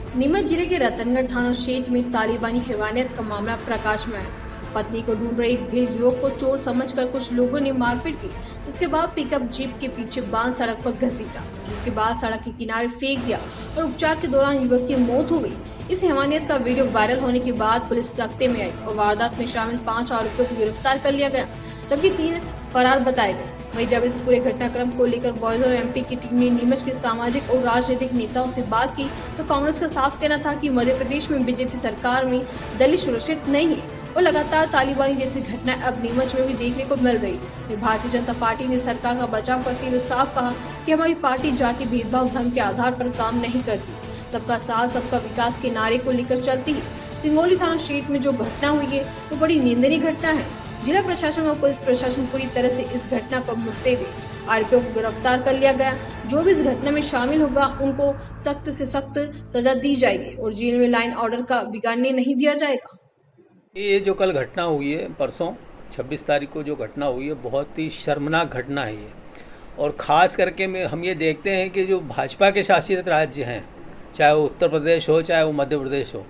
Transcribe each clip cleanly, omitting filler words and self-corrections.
नीमच जिले के रतनगढ़ थाना क्षेत्र में तालिबानी हैवानियत का मामला प्रकाश में आया। पत्नी को ढूंढ रहे एक भील युवक को चोर समझकर कुछ लोगों ने मारपीट की। इसके बाद पिकअप जीप के पीछे बांध सड़क पर घसीटा, जिसके बाद सड़क के किनारे फेंक दिया और उपचार के दौरान युवक की मौत हो गई। इस हैवानियत का वीडियो वायरल होने के बाद पुलिस सख्ते में आई और वारदात में शामिल 5 आरोपियों को गिरफ्तार कर लिया गया, जबकि 3 फरार बताए गए। वहीं जब इस पूरे घटनाक्रम को लेकर बॉयज और एमपी की टीम ने नीमच के सामाजिक और राजनीतिक नेताओं से बात की, तो कांग्रेस का साफ कहना था कि मध्य प्रदेश में बीजेपी सरकार में दलित सुरक्षित नहीं है और लगातार तालिबानी जैसी घटनाएं अब नीमच में भी देखने को मिल रही है। भारतीय जनता पार्टी ने सरकार का बचाव करते हुए साफ कहा कि हमारी पार्टी जाति भेदभाव धर्म के आधार पर काम नहीं करती, सबका साथ सबका विकास के नारे को लेकर चलती है। सिंगोली थाना क्षेत्र में जो घटना हुई है वो बड़ी निंदनीय घटना है। जिला प्रशासन और पुलिस प्रशासन पूरी तरह से इस घटना पर मुस्तैद है। आरोपियों को गिरफ्तार कर लिया गया। जो भी इस घटना में शामिल होगा उनको सख्त से सख्त सजा दी जाएगी और जेल में लाइन ऑर्डर का बिगाड़ने नहीं दिया जाएगा। ये जो कल घटना हुई है, परसों 26 तारीख को जो घटना हुई है, बहुत ही शर्मनाक घटना है ये। और ख़ास करके हम ये देखते हैं कि जो भाजपा के शासित राज्य हैं, चाहे वो उत्तर प्रदेश हो चाहे वो मध्य प्रदेश हो,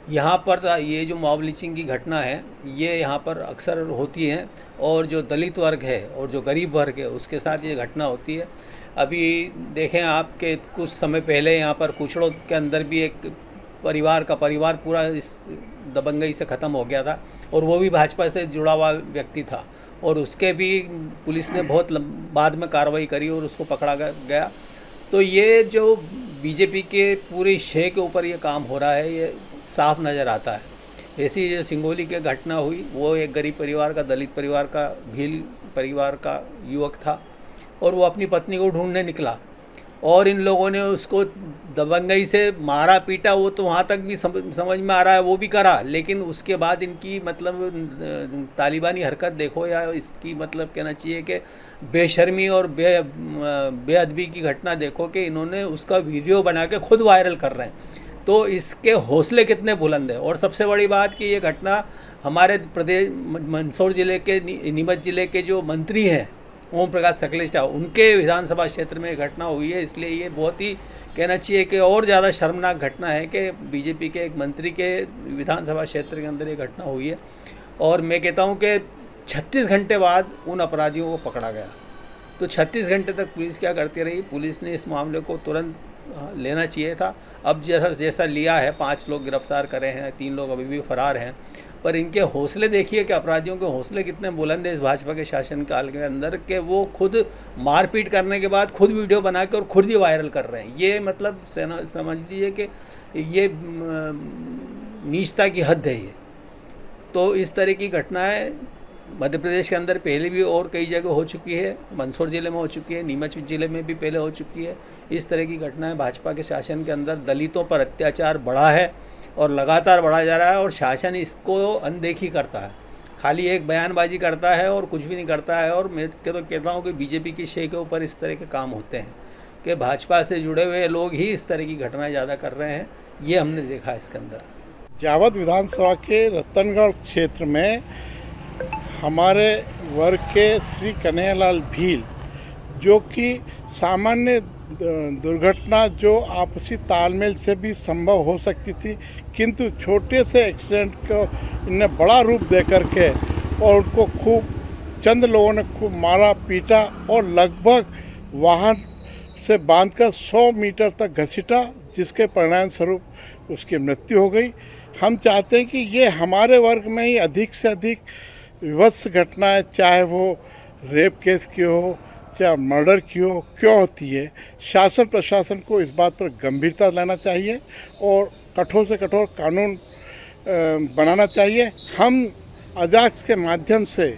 यहाँ पर ये जो मॉब लिंचिंग की घटना है ये यहाँ पर अक्सर होती है और जो दलित वर्ग है और जो गरीब वर्ग है उसके साथ ये घटना होती है। अभी देखें आपके कुछ समय पहले यहाँ पर कुचड़ों के अंदर भी एक परिवार पूरा इस दबंगई से ख़त्म हो गया था और वो भी भाजपा से जुड़ा हुआ व्यक्ति था और उसके भी पुलिस ने बहुत बाद में कार्रवाई करी और उसको पकड़ा गया। तो ये जो बीजेपी के पूरे शय के ऊपर ये काम हो रहा है ये साफ नज़र आता है। ऐसी जो सिंगोली की घटना हुई वो एक गरीब परिवार का, दलित परिवार का, भील परिवार का युवक था और वो अपनी पत्नी को ढूंढने निकला और इन लोगों ने उसको दबंगई से मारा पीटा। वो तो वहाँ तक भी समझ में आ रहा है वो भी करा, लेकिन उसके बाद इनकी मतलब तालिबानी हरकत देखो या इसकी मतलब कहना चाहिए कि बेशर्मी और बेअदबी की घटना देखो कि इन्होंने उसका वीडियो बना के खुद वायरल कर रहे हैं। तो इसके हौसले कितने बुलंद हैं। और सबसे बड़ी बात कि ये घटना हमारे प्रदेश मंदसौर ज़िले के नीमच ज़िले के जो मंत्री हैं ओम प्रकाश सकलेचा, उनके विधानसभा क्षेत्र में घटना हुई है। इसलिए ये बहुत ही कहना चाहिए कि और ज़्यादा शर्मनाक घटना है कि बीजेपी के एक मंत्री के विधानसभा क्षेत्र के अंदर ये घटना हुई है। और मैं कहता हूँ कि 36 घंटे बाद उन अपराधियों को पकड़ा गया। तो 36 घंटे तक पुलिस क्या करती रही? पुलिस ने इस मामले को तुरंत लेना चाहिए था। अब जैसा लिया है, 5 लोग गिरफ्तार करे हैं, 3 लोग अभी भी फरार हैं, पर इनके हौसले देखिए कि अपराधियों के हौसले कितने बुलंद है इस भाजपा के शासनकाल के अंदर कि वो खुद मारपीट करने के बाद खुद वीडियो बना के और खुद ही वायरल कर रहे हैं। ये मतलब समझ लीजिए कि ये नीचता की हद है ये। तो इस तरह की घटनाएं मध्य प्रदेश के अंदर पहले भी और कई जगह हो चुकी है, मंदसौर ज़िले में हो चुकी है, नीमच ज़िले में भी पहले हो चुकी है। इस तरह की घटनाएं भाजपा के शासन के अंदर दलितों पर अत्याचार बढ़ा है और लगातार बढ़ा जा रहा है और शासन इसको अनदेखी करता है, खाली एक बयानबाजी करता है और कुछ भी नहीं करता है। और मैं तो कहता हूँ कि बीजेपी की शय के ऊपर इस तरह के काम होते हैं कि भाजपा से जुड़े हुए लोग ही इस तरह की घटनाएँ ज़्यादा कर रहे हैं। ये हमने देखा इसके अंदर। जावद विधानसभा के रतनगढ़ क्षेत्र में हमारे वर्ग के श्री कन्हैयालाल भील, जो कि सामान्य दुर्घटना जो आपसी तालमेल से भी संभव हो सकती थी, किंतु छोटे से एक्सीडेंट को इन्हें बड़ा रूप दे करके और उनको खूब चंद लोगों ने खूब मारा पीटा और लगभग वाहन से बांधकर 100 मीटर तक घसीटा, जिसके परिणाम स्वरूप उसकी मृत्यु हो गई। हम चाहते हैं कि ये हमारे वर्ग में ही अधिक से अधिक विभत्स घटनाएं, चाहे वो रेप केस की हो चाहे मर्डर की हो, क्यों होती है। शासन प्रशासन को इस बात पर गंभीरता लेना चाहिए और कठोर से कठोर कानून बनाना चाहिए। हम अजाक्स के माध्यम से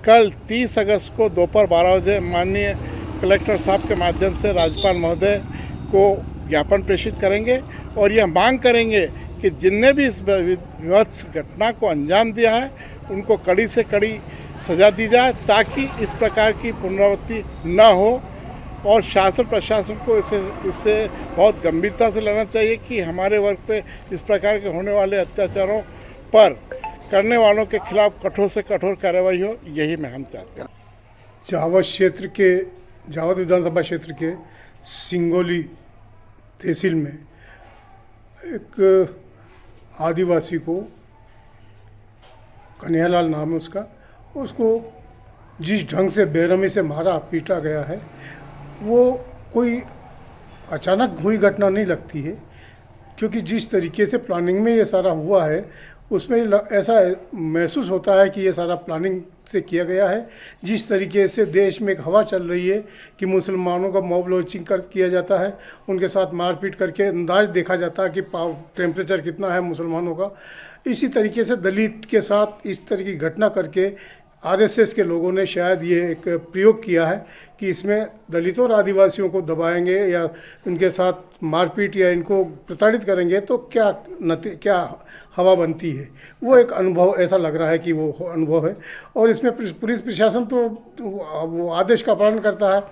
कल 30 अगस्त को दोपहर 12 बजे माननीय कलेक्टर साहब के माध्यम से राज्यपाल महोदय को ज्ञापन प्रेषित करेंगे और यह मांग करेंगे कि जिनने भी इस विभत्स घटना को अंजाम दिया है उनको कड़ी से कड़ी सज़ा दी जाए, ताकि इस प्रकार की पुनरावृत्ति न हो। और शासन प्रशासन को इससे बहुत गंभीरता से लेना चाहिए कि हमारे वर्ग पे इस प्रकार के होने वाले अत्याचारों पर करने वालों के खिलाफ कठोर से कठोर कार्रवाई हो, यही मैं हम चाहते हैं। जावद विधानसभा क्षेत्र के सिंगोली तहसील में एक आदिवासी को, कन्हैयालाल नाम है उसको जिस ढंग से बेरहमी से मारा पीटा गया है, वो कोई अचानक हुई घटना नहीं लगती है, क्योंकि जिस तरीके से प्लानिंग में ये सारा हुआ है उसमें ऐसा महसूस होता है कि ये सारा प्लानिंग से किया गया है। जिस तरीके से देश में एक हवा चल रही है कि मुसलमानों का मॉब लॉन्चिंग किया जाता है, उनके साथ मारपीट करके अंदाज देखा जाता है कि टेम्परेचर कितना है मुसलमानों का, इसी तरीके से दलित के साथ इस तरह की घटना करके आरएसएस के लोगों ने शायद ये एक प्रयोग किया है कि इसमें दलितों और आदिवासियों को दबाएंगे या उनके साथ मारपीट या इनको प्रताड़ित करेंगे तो क्या हवा बनती है। वो एक अनुभव ऐसा लग रहा है कि वो अनुभव है। और इसमें पुलिस प्रशासन तो वो आदेश का पालन करता है,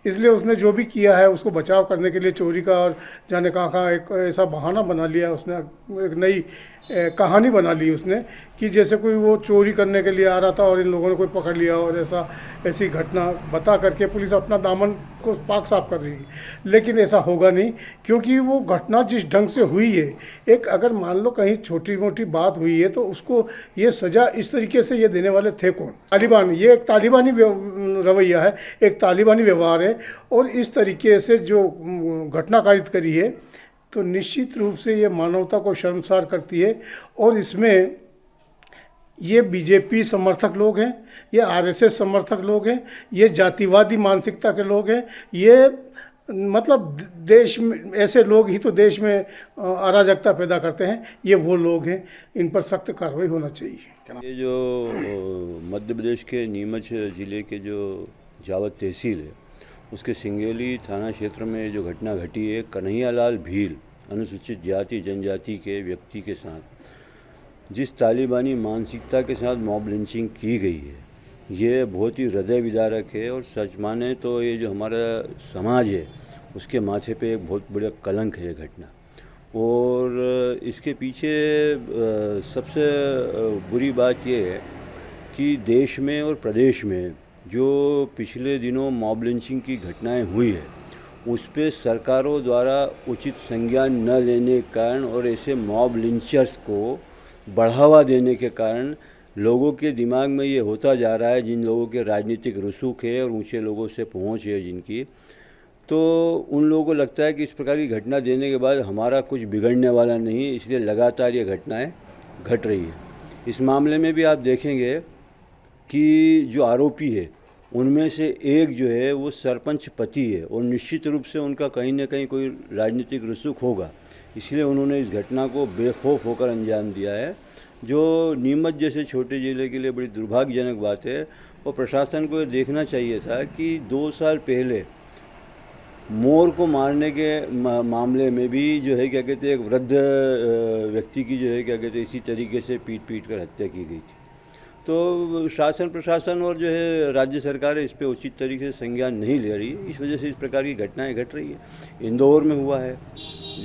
इसलिए उसने जो भी किया है उसको बचाव करने के लिए चोरी का और जाने कहाँ एक ऐसा बहाना बना लिया उसने, एक नई कहानी बना ली उसने कि जैसे कोई वो चोरी करने के लिए आ रहा था और इन लोगों ने कोई पकड़ लिया और ऐसी घटना बता करके पुलिस अपना दामन को पाक साफ कर रही है। लेकिन ऐसा होगा नहीं, क्योंकि वो घटना जिस ढंग से हुई है, एक अगर मान लो कहीं छोटी मोटी बात हुई है तो उसको ये सज़ा इस तरीके से ये देने वाले थे कौन? तालिबान। ये एक तालिबानी रवैया है, एक तालिबानी व्यवहार है। और इस तरीके से जो घटना कारित करी है तो निश्चित रूप से ये मानवता को शर्मसार करती है। और इसमें ये बीजेपी समर्थक लोग हैं, ये आरएसएस समर्थक लोग हैं, ये जातिवादी मानसिकता के लोग हैं, ये मतलब देश में ऐसे लोग ही तो देश में अराजकता पैदा करते हैं, ये वो लोग हैं। इन पर सख्त कार्रवाई होना चाहिए। ये जो मध्य प्रदेश के नीमच ज़िले के जो जावत तहसील है उसके सिंगेली थाना क्षेत्र में जो घटना घटी है, कन्हैयालाल भील अनुसूचित जाति जनजाति के व्यक्ति के साथ जिस तालिबानी मानसिकता के साथ मॉब लिंचिंग की गई है, ये बहुत ही हृदय विदारक है। और सच माने तो ये जो हमारा समाज है उसके माथे पे एक बहुत बड़ा कलंक है ये घटना। और इसके पीछे सबसे बुरी बात ये है कि देश में और प्रदेश में जो पिछले दिनों मॉब लिंचिंग की घटनाएं हुई है उस पे सरकारों द्वारा उचित संज्ञान न लेने के कारण और ऐसे मॉब लिंचर्स को बढ़ावा देने के कारण लोगों के दिमाग में ये होता जा रहा है, जिन लोगों के राजनीतिक रसूख है और ऊंचे लोगों से पहुंच है जिनकी, तो उन लोगों को लगता है कि इस प्रकार की घटना देने के बाद हमारा कुछ बिगड़ने वाला नहीं है, इसलिए लगातार ये घटनाएं घट रही है। इस मामले में भी आप देखेंगे कि जो आरोपी है उनमें से एक जो है वो सरपंच पति है और निश्चित रूप से उनका कहीं ना कहीं कोई राजनीतिक रसूख होगा, इसलिए उन्होंने इस घटना को बेखौफ होकर अंजाम दिया है, जो नीमच जैसे छोटे ज़िले के लिए बड़ी दुर्भाग्यजनक बात है। और प्रशासन को ये देखना चाहिए था कि 2 साल पहले मोर को मारने के मामले में भी जो है क्या कहते हैं एक वृद्ध व्यक्ति की जो है क्या कहते हैं इसी तरीके से पीट कर हत्या की गई थी। तो शासन प्रशासन और जो है राज्य सरकार है इस पर उचित तरीके से संज्ञान नहीं ले रही है, इस वजह से इस प्रकार की घटनाएं घट रही है। इंदौर में हुआ है,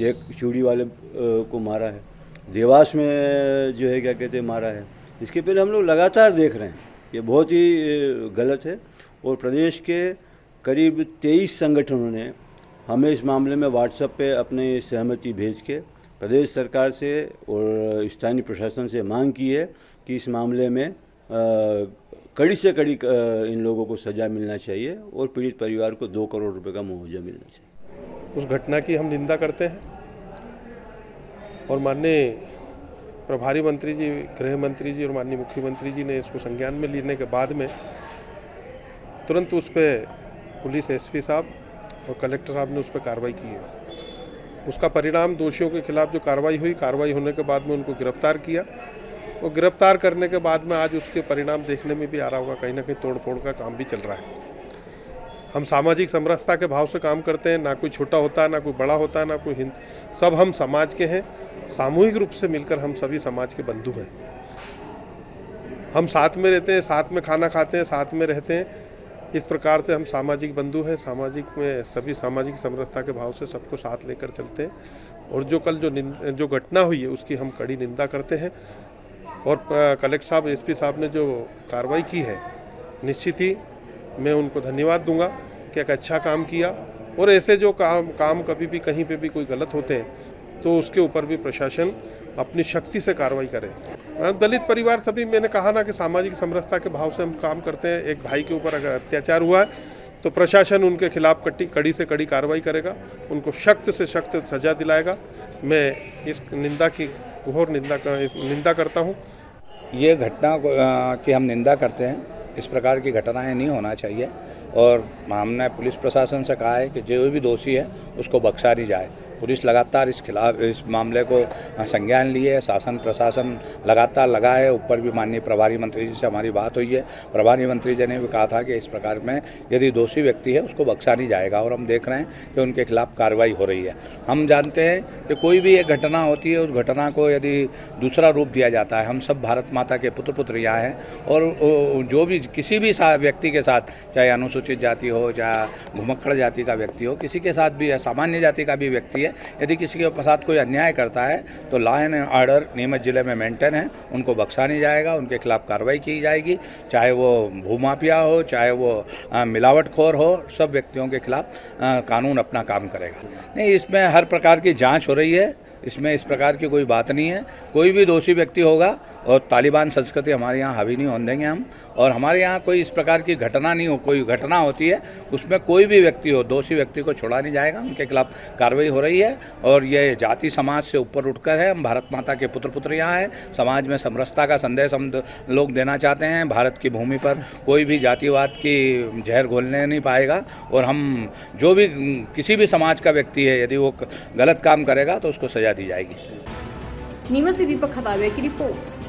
एक चूड़ी वाले को मारा है, देवास में जो है क्या कहते हैं मारा है। इसके पहले हम लोग लगातार देख रहे हैं, ये बहुत ही गलत है। और प्रदेश के करीब 23 संगठनों ने हमें इस मामले में व्हाट्सएप पे अपनी सहमति भेज के प्रदेश सरकार से और स्थानीय प्रशासन से मांग की है कि इस मामले में कड़ी से कड़ी इन लोगों को सज़ा मिलना चाहिए और पीड़ित परिवार को 2 करोड़ रुपए का मुआवजा मिलना चाहिए। उस घटना की हम निंदा करते हैं और माननीय प्रभारी मंत्री जी, गृह मंत्री जी और माननीय मुख्यमंत्री जी ने इसको संज्ञान में लेने के बाद में तुरंत उस पर पुलिस एसपी साहब और कलेक्टर साहब ने उस पर कार्रवाई की है। उसका परिणाम दोषियों के खिलाफ जो कार्रवाई होने के बाद में उनको गिरफ्तार किया और गिरफ्तार करने के बाद में आज उसके परिणाम देखने में भी आ रहा होगा, कहीं ना कहीं तोड़ फोड़ का काम भी चल रहा है। हम सामाजिक समरसता के भाव से काम करते हैं, ना कोई छोटा होता है ना कोई बड़ा होता है ना कोई सब हम समाज के हैं। सामूहिक रूप से मिलकर हम सभी समाज के बंधु हैं। हम साथ में रहते हैं, साथ में खाना खाते हैं, साथ में रहते हैं। इस प्रकार से हम सामाजिक बंधु हैं। सामाजिक में सभी सामाजिक समरसता के भाव से सबको साथ लेकर चलते हैं। और जो कल जो घटना हुई है उसकी हम कड़ी निंदा करते हैं। और कलेक्टर साहब, एसपी साहब ने जो कार्रवाई की है, निश्चित ही मैं उनको धन्यवाद दूंगा कि एक अच्छा काम किया। और ऐसे जो काम कभी भी कहीं पे भी कोई गलत होते हैं तो उसके ऊपर भी प्रशासन अपनी शक्ति से कार्रवाई करे। दलित परिवार सभी, मैंने कहा ना कि सामाजिक समरसता के भाव से हम काम करते हैं। एक भाई के ऊपर अगर अत्याचार हुआ है तो प्रशासन उनके खिलाफ कड़ी से कड़ी कार्रवाई करेगा, उनको सख्त से सख्त सजा दिलाएगा। मैं इस निंदा की घोर निंदा करता हूँ। ये घटना की हम निंदा करते हैं। इस प्रकार की घटनाएं नहीं होना चाहिए और हमने पुलिस प्रशासन से कहा है कि जो भी दोषी है उसको बख्शा नहीं जाए। पुलिस लगातार इस मामले को संज्ञान लिए, शासन प्रशासन लगातार लगा है। ऊपर भी माननीय प्रभारी मंत्री जी से हमारी बात हुई है। प्रभारी मंत्री जी ने भी कहा था कि इस प्रकार में यदि दोषी व्यक्ति है उसको बख्शा नहीं जाएगा और हम देख रहे हैं कि उनके खिलाफ कार्रवाई हो रही है। हम जानते हैं कि कोई भी एक घटना होती है, उस घटना को यदि दूसरा रूप दिया जाता है, हम सब भारत माता के पुत्र पुत्रियाँ हैं और जो भी किसी भी व्यक्ति के साथ, चाहे अनुसूचित जाति हो, चाहे घुमक्कड़ जाति का व्यक्ति हो, किसी के साथ भी या सामान्य जाति का भी व्यक्ति है, यदि किसी के साथ कोई अन्याय करता है तो लॉ एंड ऑर्डर नीमच जिले में मेंटेन है, उनको बख्शा नहीं जाएगा, उनके खिलाफ कार्रवाई की जाएगी। चाहे वो भूमाफिया हो, चाहे वो मिलावटखोर हो, सब व्यक्तियों के खिलाफ कानून अपना काम करेगा। नहीं, इसमें हर प्रकार की जांच हो रही है, इसमें इस प्रकार की कोई बात नहीं है। कोई भी दोषी व्यक्ति होगा और तालिबान संस्कृति हमारे यहाँ हावी नहीं होने देंगे हम। और हमारे यहाँ कोई इस प्रकार की घटना नहीं हो, कोई घटना होती है उसमें कोई भी व्यक्ति हो, दोषी व्यक्ति को छोड़ा नहीं जाएगा, उनके खिलाफ कार्रवाई हो रही है। और ये जाति समाज से ऊपर उठकर है, हम भारत माता के पुत्र पुत्रियाँ हैं। समाज में समरसता का संदेश हम लोग देना चाहते हैं। भारत की भूमि पर कोई भी जातिवाद की जहर घोलने नहीं पाएगा और हम जो भी किसी भी समाज का व्यक्ति है, यदि वो गलत काम करेगा तो उसको सजा दी जाएगी। नीमच से दीपक खतावे की रिपोर्ट।